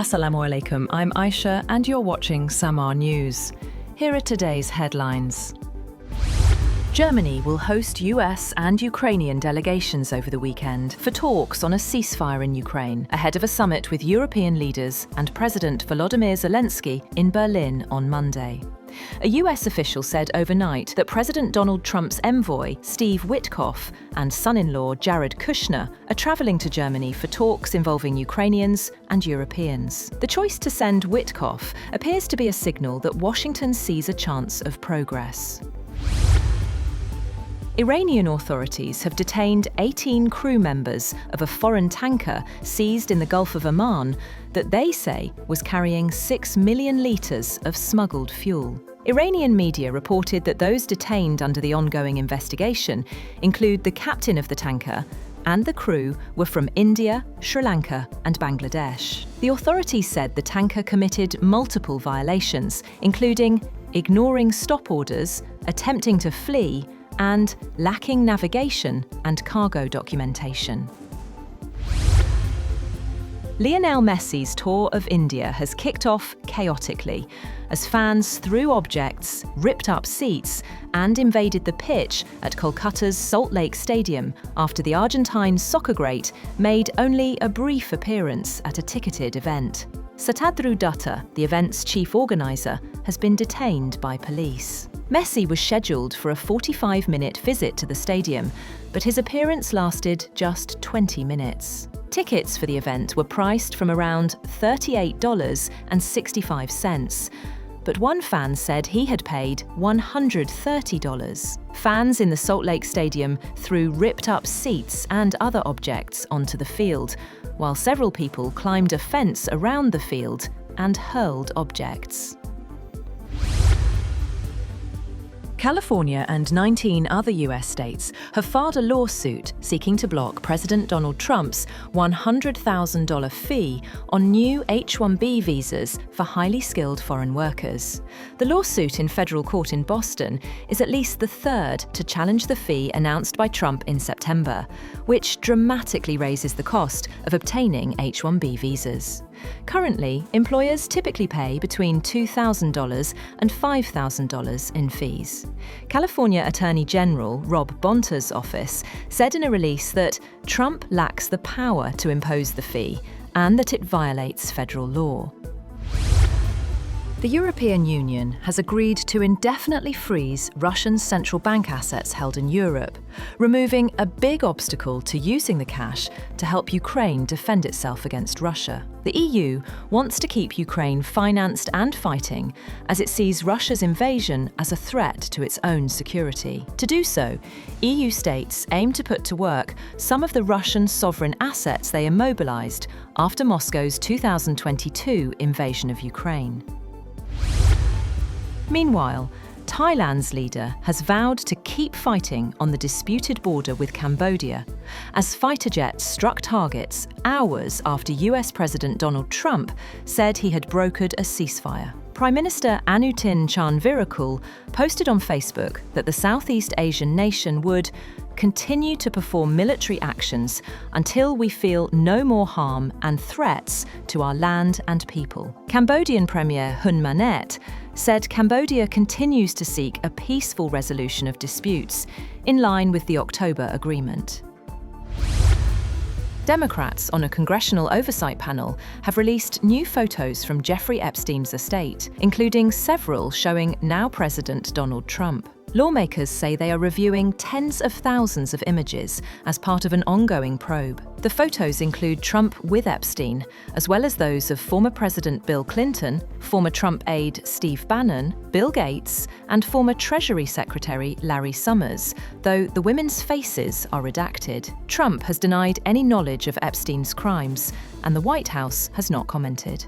Assalamu alaikum, I'm Aisha and you're watching Samaa News. Here are today's headlines. Germany will host US and Ukrainian delegations over the weekend for talks on a ceasefire in Ukraine, ahead of a summit with European leaders and President Volodymyr Zelenskyy in Berlin on Monday. A US official said overnight that President Donald Trump's envoy, Steve Witkoff, and son-in-law Jared Kushner are travelling to Germany for talks involving Ukrainians and Europeans. The choice to send Witkoff appears to be a signal that Washington sees a chance of progress. Iranian authorities have detained 18 crew members of a foreign tanker seized in the Gulf of Oman that they say was carrying 6 million litres of smuggled fuel. Iranian media reported that those detained under the ongoing investigation include the captain of the tanker, and the crew were from India, Sri Lanka and Bangladesh. The authorities said the tanker committed multiple violations, including ignoring stop orders, attempting to flee, and lacking navigation and cargo documentation. Lionel Messi's tour of India has kicked off chaotically as fans threw objects, ripped up seats, and invaded the pitch at Kolkata's Salt Lake Stadium after the Argentine soccer great made only a brief appearance at a ticketed event. Satadru Dutta, the event's chief organiser, has been detained by police. Messi was scheduled for a 45-minute visit to the stadium, but his appearance lasted just 20 minutes. Tickets for the event were priced from around $38.65, but one fan said he had paid $130. Fans in the Salt Lake Stadium threw ripped-up seats and other objects onto the field, while several people climbed a fence around the field and hurled objects. California and 19 other US states have filed a lawsuit seeking to block President Donald Trump's $100,000 fee on new H-1B visas for highly skilled foreign workers. The lawsuit in federal court in Boston is at least the third to challenge the fee announced by Trump in September, which dramatically raises the cost of obtaining H-1B visas. Currently, employers typically pay between $2,000 and $5,000 in fees. California Attorney General Rob Bonta's office said in a release that Trump lacks the power to impose the fee and that it violates federal law. The European Union has agreed to indefinitely freeze Russian central bank assets held in Europe, removing a big obstacle to using the cash to help Ukraine defend itself against Russia. The EU wants to keep Ukraine financed and fighting as it sees Russia's invasion as a threat to its own security. To do so, EU states aim to put to work some of the Russian sovereign assets they immobilized after Moscow's 2022 invasion of Ukraine. Meanwhile, Thailand's leader has vowed to keep fighting on the disputed border with Cambodia as fighter jets struck targets hours after US President Donald Trump said he had brokered a ceasefire. Prime Minister Anutin Charnvirakul posted on Facebook that the Southeast Asian nation would continue to perform military actions until we feel no more harm and threats to our land and people. Cambodian Premier Hun Manet said Cambodia continues to seek a peaceful resolution of disputes in line with the October agreement. Democrats on a congressional oversight panel have released new photos from Jeffrey Epstein's estate, including several showing now President Donald Trump. Lawmakers say they are reviewing tens of thousands of images as part of an ongoing probe. The photos include Trump with Epstein, as well as those of former President Bill Clinton, former Trump aide Steve Bannon, Bill Gates, and former Treasury Secretary Larry Summers, though the women's faces are redacted. Trump has denied any knowledge of Epstein's crimes, and the White House has not commented.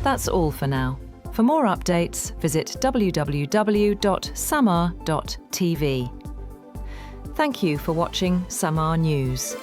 That's all for now. For more updates, visit www.samaa.tv. Thank you for watching Samaa News.